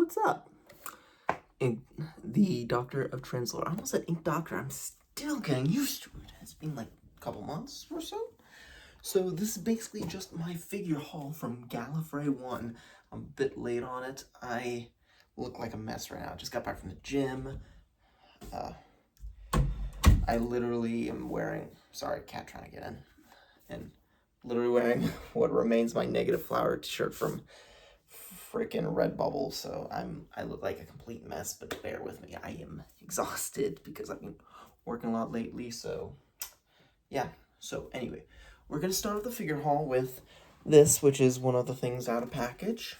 what's up? The Doctor of Translator. I almost said Ink Doctor. I'm still getting used to it. It's been like a couple months or so. So this is basically just my figure haul from Gallifrey 1. I'm a bit late on it. I look like a mess right now. I just got back from the gym. I literally am wearing... Sorry, cat trying to get in. And literally wearing what remains my Negative Flower t-shirt from freaking Redbubble, so I look like a complete mess, but bear with me. I am exhausted because I've been working a lot lately, so yeah. So anyway, we're gonna start with the figure haul with this, which is one of the things out of package.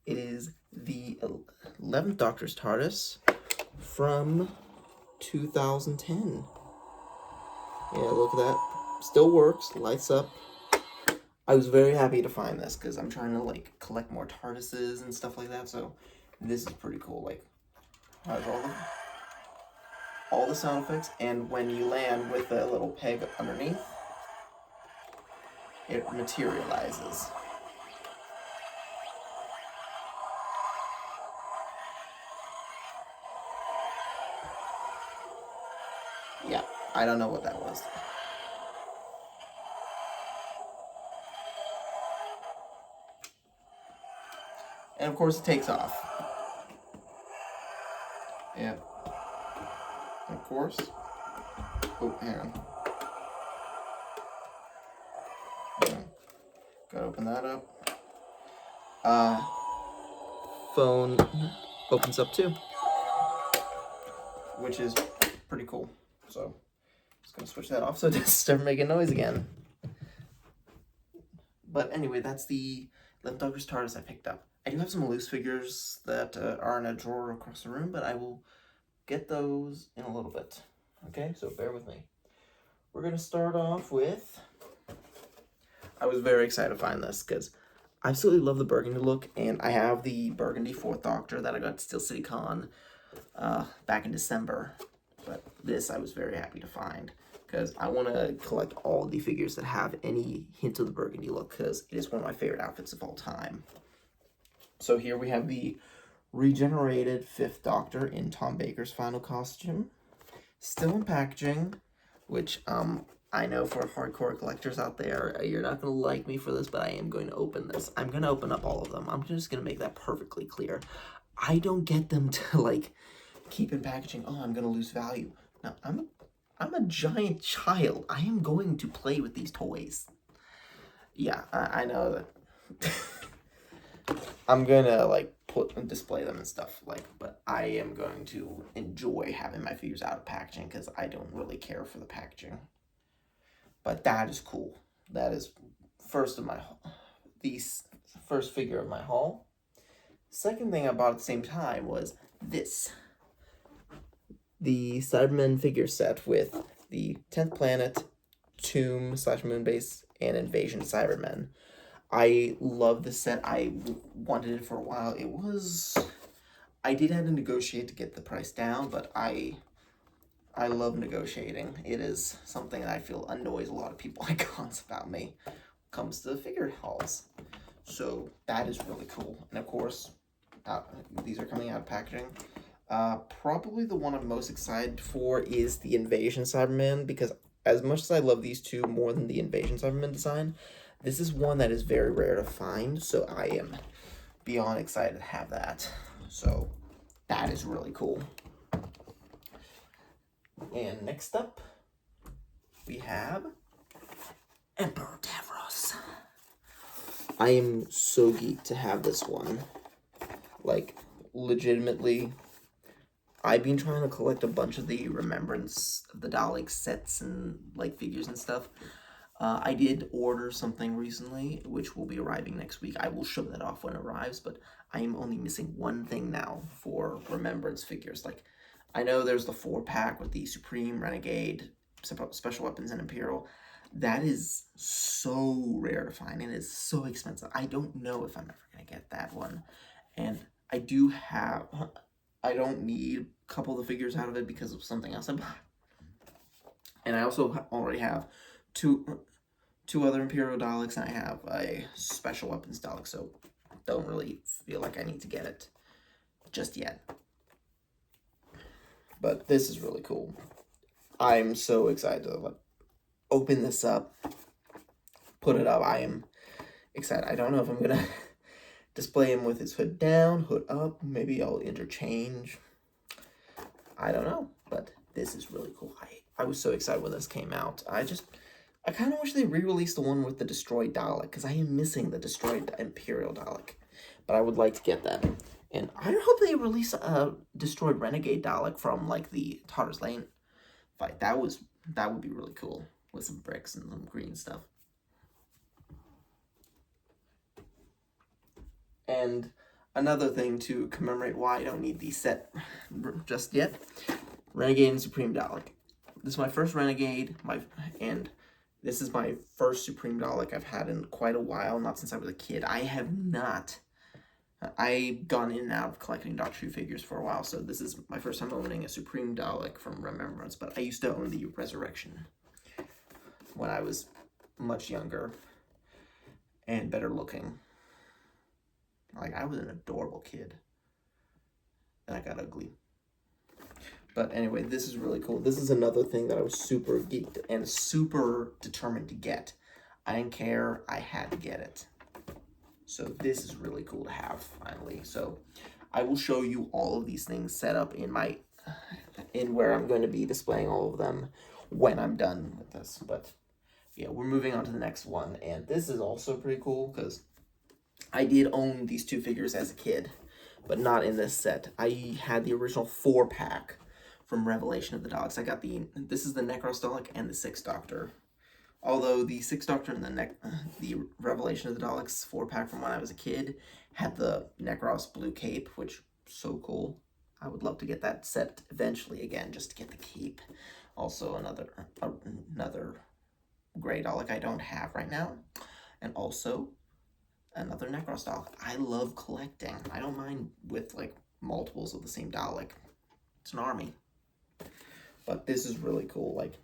It is the 11th Doctor's TARDIS from 2010. Yeah, look at that. Still works, lights up. I was very happy to find this because I'm trying to like collect more TARDISes and stuff like that. So this is pretty cool. Like, has all the sound effects, and when you land with a little peg underneath, it materializes. Yeah, I don't know what that was. And of course it takes off. Yeah. And of course. Oh, hang on. Gotta open that up. Phone opens up too, which is pretty cool. So just gonna switch that off so it doesn't start making noise again. But anyway, that's the 11th Doctor's TARDIS I picked up. I do have some loose figures that are in a drawer across the room, but I will get those in a little bit. Okay, so bear with me. We're going to start off with... I was very excited to find this because I absolutely love the burgundy look, and I have the burgundy 4th Doctor that I got at Steel City Con back in December. But this I was very happy to find because I want to collect all the figures that have any hint of the burgundy look because it is one of my favorite outfits of all time. So here we have the regenerated 5th Doctor in Tom Baker's final costume. Still in packaging, which I know for hardcore collectors out there, you're not going to like me for this, but I am going to open this. I'm going to open up all of them. I'm just going to make that perfectly clear. I don't get them to, like, keep in packaging. Oh, I'm going to lose value. No, I'm a giant child. I am going to play with these toys. Yeah, I know that. I'm going to, like, put and display them and stuff, like, but I am going to enjoy having my figures out of packaging because I don't really care for the packaging. But that is cool. That is the first figure of my haul. Second thing I bought at the same time was this. The Cybermen figure set with the 10th Planet, Tomb / Moonbase, and Invasion Cybermen. I love this set. I wanted it for a while. I did have to negotiate to get the price down, but I love negotiating. It is something that I feel annoys a lot of people icons about me when it comes to figure hauls. So that is really cool. And of course, these are coming out of packaging. Probably the one I'm most excited for is the Invasion Cyberman, because as much as I love these two more than the Invasion Cyberman design, this is one that is very rare to find, so I am beyond excited to have that. So that is really cool. And next up, we have Emperor Davros. I am so geeked to have this one. Like, legitimately, I've been trying to collect a bunch of the Remembrance of the Daleks sets and, like, figures and stuff. I did order something recently, which will be arriving next week. I will show that off when it arrives, but I am only missing one thing now for Remembrance figures. Like, I know there's the 4-pack with the Supreme, Renegade, Special Weapons, and Imperial. That is so rare to find, and it's so expensive. I don't know if I'm ever going to get that one. And I don't need a couple of the figures out of it because of something else I bought. And I also already have two other Imperial Daleks, and I have a Special Weapons Dalek, so don't really feel like I need to get it. just yet. But this is really cool. I'm so excited to open this up, put it up. I am excited. I don't know if I'm gonna display him with his hood down, hood up. Maybe I'll interchange. I don't know, but this is really cool. I was so excited when this came out. I kind of wish they re-released the one with the destroyed Dalek, because I am missing the destroyed Imperial Dalek. But I would like to get that. And I hope they release a destroyed Renegade Dalek from, like, the Tatter's Lane fight. That would be really cool, with some bricks and some green stuff. And another thing to commemorate why I don't need the set just yet, Renegade and Supreme Dalek. This is my first Renegade, and this is my first Supreme Dalek I've had in quite a while, not since I was a kid. I've gone in and out of collecting Doctor Who figures for a while, so this is my first time owning a Supreme Dalek from Remembrance, but I used to own the Resurrection when I was much younger and better looking. Like, I was an adorable kid, and I got ugly. But anyway, this is really cool. This is another thing that I was super geeked and super determined to get. I didn't care. I had to get it. So this is really cool to have, finally. So I will show you all of these things set up in where I'm going to be displaying all of them when I'm done with this. But yeah, we're moving on to the next one. And this is also pretty cool because I did own these two figures as a kid, but not in this set. I had the original 4-pack from Revelation of the Daleks. I got this is the Necros Dalek and the 6th Doctor. Although the 6th Doctor and the Revelation of the Daleks 4-pack from when I was a kid had the Necros blue cape, which is so cool. I would love to get that set eventually again, just to get the cape. Also another gray Dalek I don't have right now. And also another Necros Dalek. I love collecting. I don't mind with, like, multiples of the same Dalek. It's an army. But this is really cool. Like,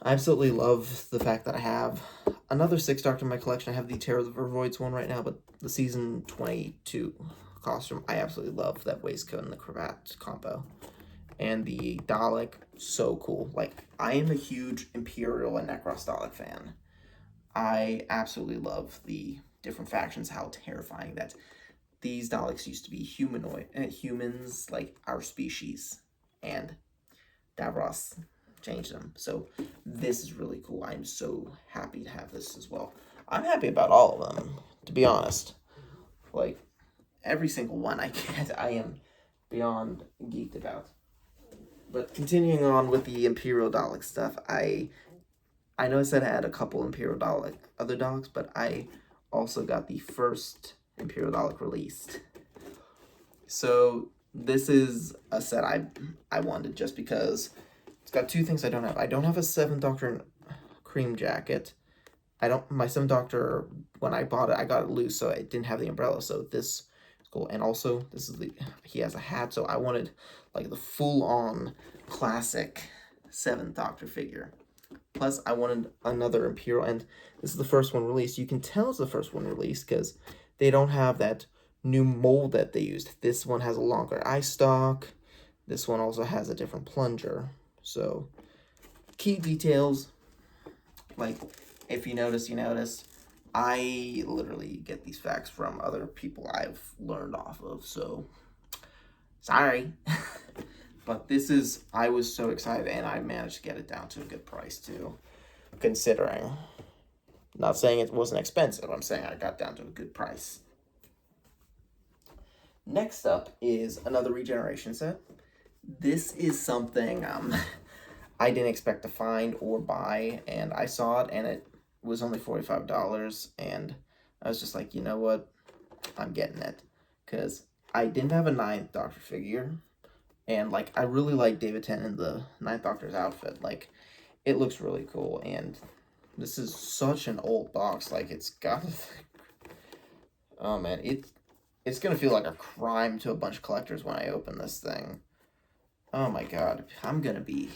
I absolutely love the fact that I have another 6th Doctor in my collection. I have the Terror of the Vervoids one right now, but the Season 22 costume, I absolutely love that waistcoat and the cravat combo. And the Dalek, so cool. Like, I am a huge Imperial and Necros Dalek fan. I absolutely love the different factions, how terrifying that these Daleks used to be humans, like our species, and Davros changed them. So this is really cool. I'm so happy to have this as well. I'm happy about all of them, to be honest. Like, every single one I get, I am beyond geeked about. But continuing on with the Imperial Dalek stuff, I know I said I had a couple Imperial other Daleks, but I also got the first Imperial Dalek released. So this is a set I wanted just because it's got two things I don't have. I don't have a 7th Doctor cream jacket. My 7th Doctor, when I bought it, I got it loose, so it didn't have the umbrella, so this is cool. And also, he has a hat, so I wanted, like, the full-on classic 7th Doctor figure. Plus, I wanted another Imperial, and this is the first one released. You can tell it's the first one released because they don't have that new mold that they used. This one has a longer eye stalk. This one also has a different plunger. So, key details, like, if you notice, you notice. I literally get these facts from other people I've learned off of, so sorry. But I was so excited, and I managed to get it down to a good price, too, considering. Not saying it wasn't expensive, I'm saying I got down to a good price. Next up is another regeneration set. This is something I didn't expect to find or buy, and I saw it, and it was only $45, and I was just like, you know what, I'm getting it, because I didn't have a 9th Doctor figure, and, like, I really like David Tennant in the 9th Doctor's outfit. Like, it looks really cool, and this is such an old box. Like, it's got, oh man, it's gonna feel like a crime to a bunch of collectors when I open this thing. Oh my god, I'm gonna be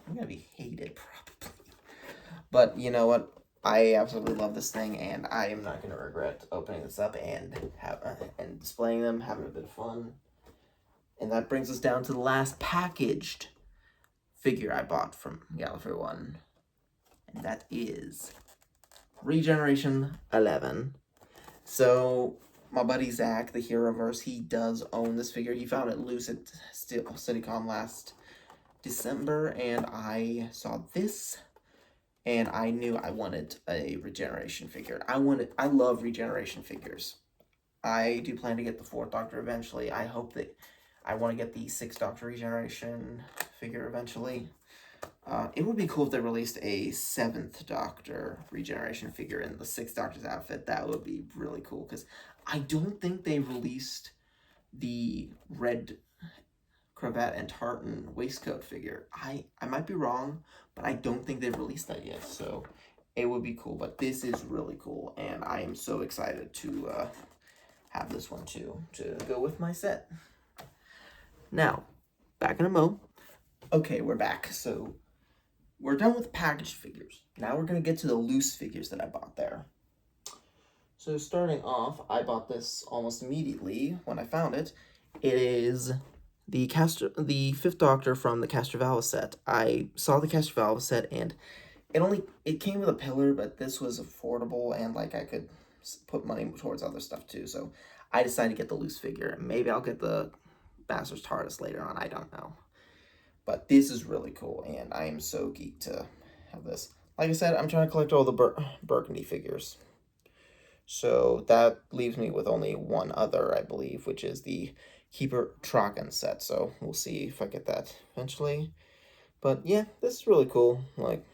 hated probably. But you know what? I absolutely love this thing, and I am not going to regret opening this up and and displaying them, having a bit of fun. And that brings us down to the last packaged figure I bought from Gallifrey 1. And that is Regeneration 11. So, my buddy Zach, the Heroverse, he does own this figure. He found it loose at CityCon last December, and I saw this, and I knew I wanted a Regeneration figure. I love Regeneration figures. I do plan to get the 4th Doctor eventually. I hope that I want to get the 6th Doctor Regeneration figure eventually. It would be cool if they released a 7th Doctor Regeneration figure in the 6th Doctor's outfit. That would be really cool, because I don't think they released the red cravat and tartan waistcoat figure. I might be wrong, but I don't think they've released that yet, so it would be cool. But this is really cool, and I am so excited to have this one too, to go with my set. Now, back in a mo. Okay, we're back. So, we're done with packaged figures. Now we're going to get to the loose figures that I bought there. So, starting off, I bought this almost immediately when I found it. It is the 5th Doctor from the Castrovalva set. I saw the Castrovalva set, and it came with a pillar, but this was affordable, and like I could put money towards other stuff too. So, I decided to get the loose figure. Maybe I'll get the Bastard's TARDIS later on, I don't know. But this is really cool, and I am so geeked to have this. Like I said, I'm trying to collect all the Burgundy figures. So that leaves me with only one other, I believe, which is the Keeper Traken set. So we'll see if I get that eventually. But yeah, this is really cool. Like,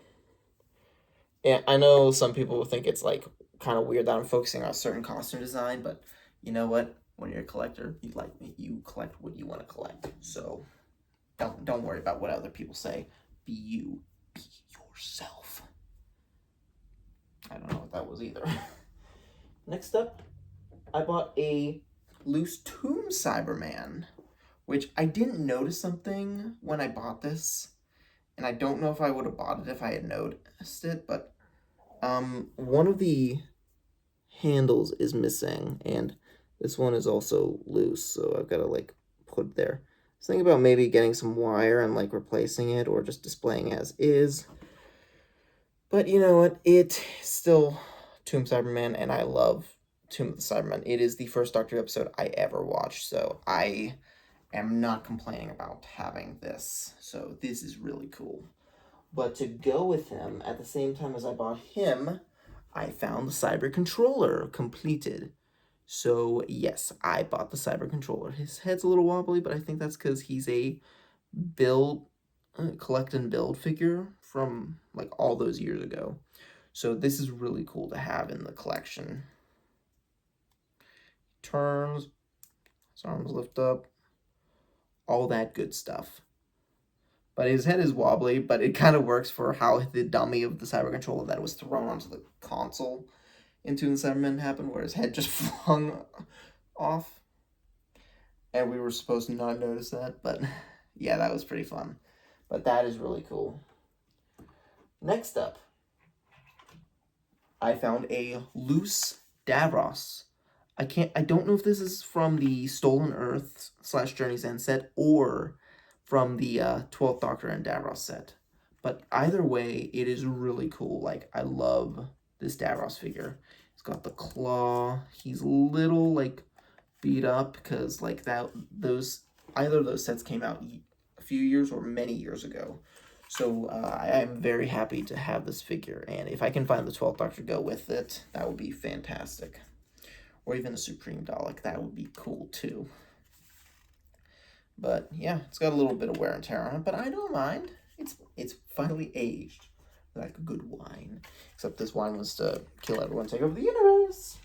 yeah, I know some people will think it's like kind of weird that I'm focusing on a certain costume design, but you know what? When you're a collector, you collect what you want to collect. So don't worry about what other people say. Be you. Be yourself. I don't know what that was either. Next up, I bought a loose Tomb Cyberman, which I didn't notice something when I bought this, and I don't know if I would have bought it if I had noticed it, but one of the handles is missing, and this one is also loose, so I've got to like put it there. I was thinking about maybe getting some wire and like replacing it, or just displaying as is. But you know what? It's still Tomb Cyberman, and I love Tomb of the Cybermen. It is the first Doctor episode I ever watched, so I am not complaining about having this. So this is really cool. But to go with him, at the same time as I bought him, I found the Cyber Controller completed. So yes, I bought the Cyber Controller. His head's a little wobbly, but I think that's because he's a collect and build figure from like all those years ago. So this is really cool to have in the collection. Turns, his arms lift up, all that good stuff. But his head is wobbly, but it kind of works for how the dummy of the Cyber Controller that was thrown onto the console into the Cybermen happened, where his head just flung off. And we were supposed to not notice that, but yeah, that was pretty fun. But that is really cool. Next up, I found a loose Davros. I don't know if this is from the Stolen Earth / Journey's End set or from the 12th Doctor and Davros set. But either way, it is really cool. Like, I love this Davros figure. He's got the claw. He's a little, like, beat up because, like, either of those sets came out a few years or many years ago. So I am very happy to have this figure. And if I can find the 12th Doctor to go with it, that would be fantastic. Or even a Supreme Dalek, that would be cool too. But yeah, it's got a little bit of wear and tear on it, but I don't mind. It's finally aged like a good wine. Except this wine was to kill everyone, take over the universe.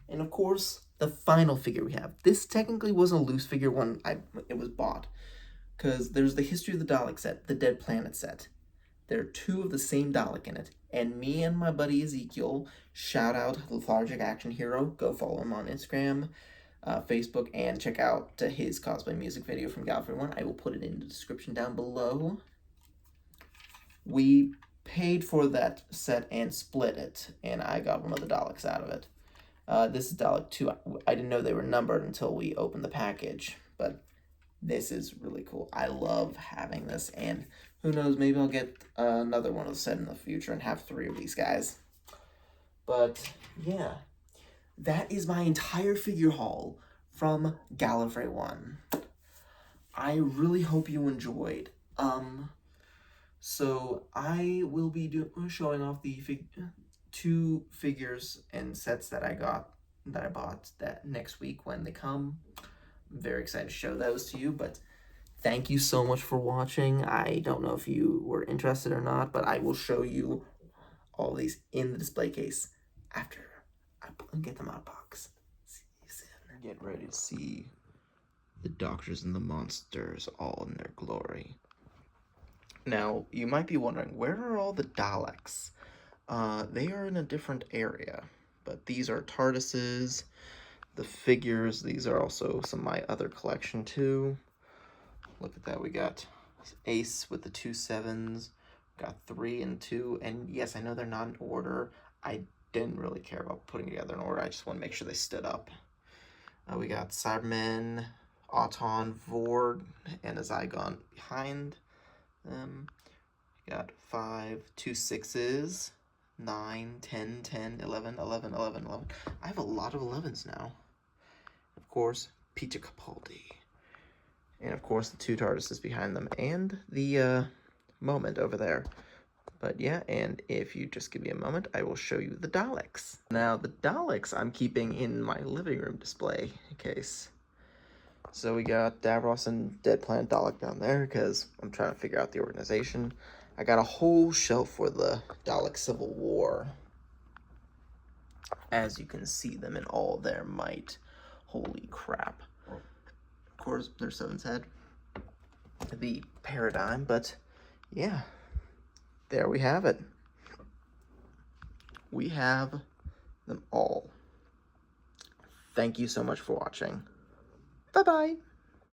And of course, the final figure we have. This technically wasn't a loose figure when it was bought, because there's the History of the Dalek set, the Dead Planet set. There are 2 of the same Dalek in it. And me and my buddy Ezekiel, shout out Lethargic Action Hero, go follow him on Instagram, Facebook, and check out his cosplay music video from Gallifrey 1. I will put it in the description down below. We paid for that set and split it, and I got one of the Daleks out of it. This is Dalek 2. I didn't know they were numbered until we opened the package, but this is really cool. I love having this, and who knows, maybe I'll get another one of the set in the future and have 3 of these guys. But yeah, that is my entire figure haul from Gallifrey 1. I really hope you enjoyed. So I will be showing off the 2 figures and sets that I bought that next week when they come. I'm very excited to show those to you, but thank you so much for watching. I don't know if you were interested or not, but I will show you all these in the display case after I get them out of the box. See you soon. Get ready to see the Doctors and the Monsters all in their glory. Now, you might be wondering, where are all the Daleks? They are in a different area, but these are TARDISes, the figures. These are also some of my other collection too. Look at that, we got Ace with the 2 7s, got 3 and 2, and yes, I know they're not in order. I didn't really care about putting together an order, I just want to make sure they stood up. We got Cybermen, Auton, Vord, and a Zygon behind them. Got 5, 2 6s, 9, 10, 10, 11, 11, 11, 11. I have a lot of 11s now. Of course, Peter Capaldi. And of course, the 2 TARDISes behind them, and the Moment over there. But yeah, and if you just give me a moment, I will show you the Daleks. Now, the Daleks I'm keeping in my living room display case. So we got Davros and Dead Planet Dalek down there, because I'm trying to figure out the organization. I got a whole shelf for the Dalek Civil War, as you can see them in all their might. Holy crap. Of course, there's Seven's Head, the Paradigm, but yeah, there we have it. We have them all. Thank you so much for watching. Bye-bye.